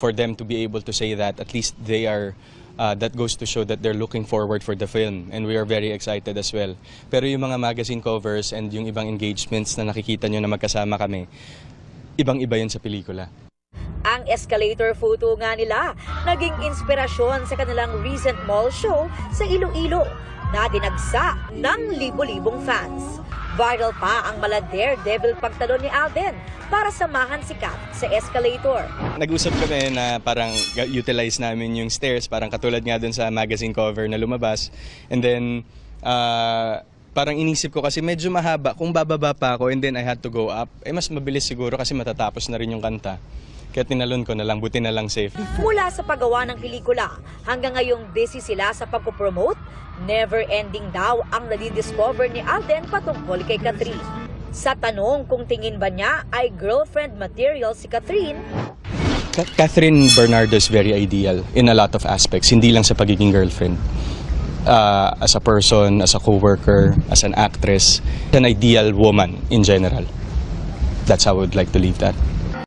For them to be able to say that, at least they are, that goes to show that they're looking forward for the film, and we are very excited as well. Pero yung mga magazine covers and yung ibang engagements na nakikita nyo na magkasama kami, ibang-iba yun sa pelikula. Ang escalator photo nga nila naging inspirasyon sa kanilang recent mall show sa Iloilo na dinagsa ng libo-libong fans. Viral pa ang mala daredevil pagtalon ni Alden para samahan si Kat sa escalator. Nag-usap kami na parang utilize namin yung stairs, parang katulad nga dun sa magazine cover na lumabas. And then, parang inisip ko kasi medyo mahaba, kung bababa pa ako and then I had to go up, mas mabilis siguro kasi matatapos na rin yung kanta. Kaya tinalon ko na lang, buti na lang safe. Mula sa paggawa ng pelikula, hanggang ngayong busy sila sa pagpopromote, never-ending daw ang nadidiscover ni Alden patungkol kay Catherine. Sa tanong kung tingin ba niya ay girlfriend material si Catherine, Catherine Bernardo is very ideal in a lot of aspects, hindi lang sa pagiging girlfriend. As a person, as a co-worker, as an actress, an ideal woman in general. That's how I would like to leave that.